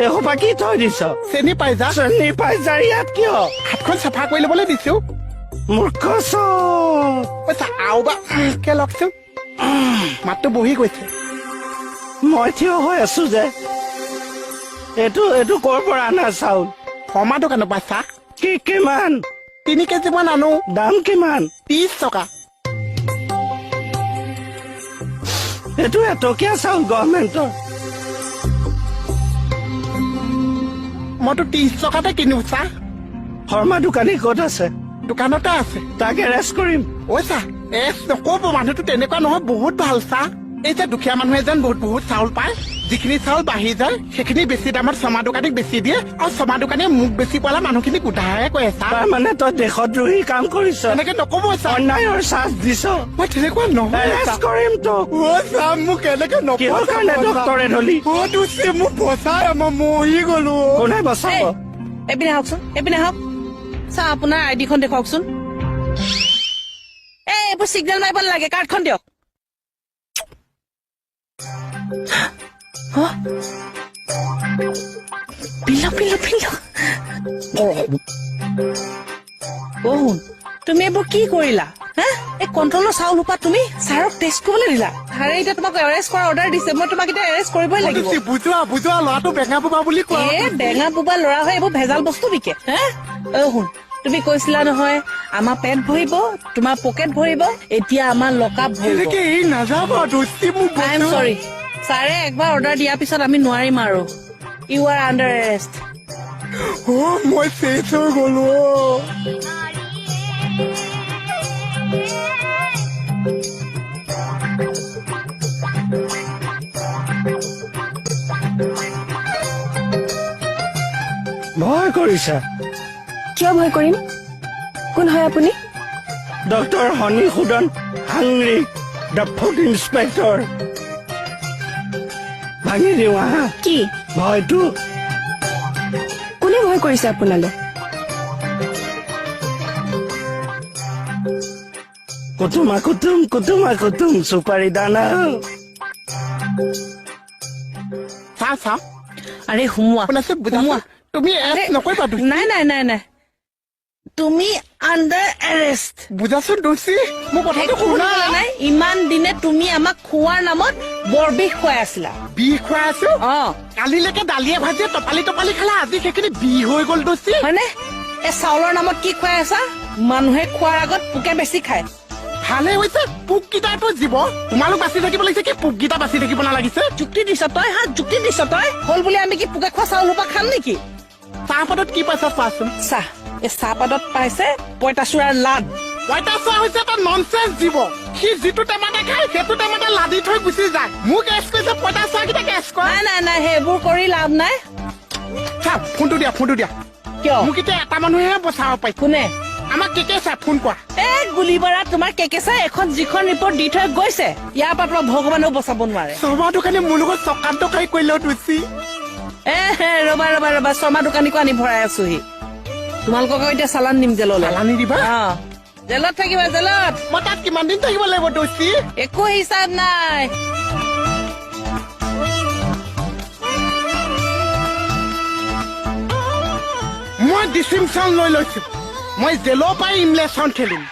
এসোপা কি থৈ দিছ? চেনি পাই যা চেনি পাইজা ইয়াত কিয়? হাতখন চাফা কৰি ল'বলৈ দিছো মূৰ্খ পইচা আও বা কে লওকচোন মাতটো বহি গৈছে মই থিয় হৈ আছো যে এইটো ক'ৰ পৰা আনা চাউল? শৰ্মা দোকানৰ পৰা চাহ কিমান 3 কেজি মান আনো দাম কিমান? 30 টকা এইটো এটকীয়া চাউল গভৰ্ণমেণ্টৰ মইতো 30 টকাতে কিনো চাহ শৰ্মা দোকানী ক'ত আছে? দোকানতে আছে তাক এৰেষ্ট কৰিম ঐ চাহ নকব মানুহটো তেনেকুৱা নহয় বহুত ভাল চাহ এই যে দুখীয়া মানুহে যেন বহুত চাউল পায় যিখিনি চাউল বাঢ়ি যায় সেইখিনি বেছি দামত শৰ্মা দোকানীক বেছি দিয়ে আৰু শৰ্মা দোকানীয়ে মোক বেছি পালা মানুহখিনিক উধাৰে কৈ চাহ তাৰমানে তই দেশদ্ৰোহী কাম কৰিছ এনেকে নকব চাহ অন্যায়ৰ চাৰ্জ দিছ মই তেনেকুৱা নহয় এৰেষ্ট কৰিম তোক চাহ মোক এনেকে কিহৰ কাৰণে ডক্তৰে ধলি মোক বচাই মই মৰি গলো কোনে বচাব? এপিনে আহকচোন এপিনে আহক চাহ আপোনাৰ আইডিখন দেখুৱাওকচোন এইবোৰ চিগনেল মাৰিব নালাগে কাৰ্ডখন দিয়ক তুমি এইবোৰ কি কৰিলা এই কণ্ট্ৰলৰ চাউল সোপা তুমি ছাৰক টেষ্ট কৰিবলৈ দিলা ছাৰে এতিয়া তোমাক এৰেষ্ট কৰাৰ অৰ্ডাৰ দিছে মই তোমাক এতিয়া এৰেষ্ট কৰিবই লাগিব বুজোৱা ল'ৰাটো বেঙা বোবা বুলি কোৱা বেঙা বোবা ল'ৰা হৈ এইবোৰ ভেজাল বস্তু বিকে শুন তুমি কৈছিলা নহয় আমাৰ পেট ভৰিব তোমাৰ পকেট ভৰিব এতিয়া আমাৰ লকআপ ভৰিব আই এম সৰি ছাৰে একবাৰ অৰ্ডাৰ দিয়াৰ পিছত আমি নোৱাৰিম আৰু ইউ আৰ আণ্ডাৰ এৰেষ্ট মই চেচ হৈ গলো ভয় কৰিছা? কিয় ভয় কৰিম? কোন হয় আপুনি? ডক্টৰ হনী সুদন হাংৰিক দ্য ফুড ইন্সপেক্টৰ ভাঙি দিওঁ আহা কি ভয়টো কোনে ভয় কৰিছে আপোনালৈ? কুটুমা চুপাৰী দানা চাহ আৰে সুমোৱা তুমি নকৰিবা নাই তুমি আণ্ডাৰ এৰেষ্ট বুজাচোন দোষী মোৰ কথাটো শুনা নাই ইমান দিনে তুমি আমাক খোৱাৰ নামত বৰ বিষ খুৱাই আছিলা বিষ খুৱাই আছো কালিলৈকে দালিয়ে ভাজিয়ে টপালি খালা আজি সেইখিনি বিষ হৈ গল দোষী হয়নে এই চাউলৰ নামত কি খুৱাই আছা মানুহে খোৱাৰ আগত পোকে বেছি খায় ভালে হৈছে পোক কেইটাটো জীৱ তোমালোক বাচি থাকিব লাগিছে কি পোক কেইটা বাচি থাকিব নালাগিছে যুক্তি দিছ তই যুক্তি দিছ তই হল বুলি আমি কি পোকে খোৱা চাউল সোপা খাম নেকি চাহপাতত কি পাইছা চোৱাচোন চাহ এই চাহপাতত পাইছে পঁইতাচোৰাৰ লাড পঁইতাচোৰা হৈছে এটা ননচেন্স জীৱ সি যিটো টেমাতে খায় সেইটো টেমাতে লাদি থৈ গুচি যায় মোক এছ কৰিছে পঁইতাচোৰা কেইটা এছ কৰা নাই সেইবোৰ কৰি লাভ নাই চাহ ফোনটো দিয়া কিয় মোক এতিয়া এটা মানুহে বচাব পাই কোনে আমাক কেকে চা ফোন কৰা গুলিবাৰা তোমাৰ কেকেচা এখন যিখন ৰিপৰ্ট দি থৈ গৈছে ইয়াৰ পৰা ভগৱানেও বচাব নোৱাৰে শৰ্মা দোকানী মোৰ লগত চকান্তকাৰী কৰিলেও তুচি ৰবা শৰ্মা দোকানীকো আনি ভৰাই আছোহি তোমালোকক এতিয়া চালান নিম জেললৈ চালানি দিবা জেলত থাকিবা জেলত মই তাত কিমান দিন থাকিব লাগিব তুচি একো হিচাপ নাই মই ডিচিমচন লৈ লৈছো মই জেলৰ পৰা ইমলেশ্যন খেলিম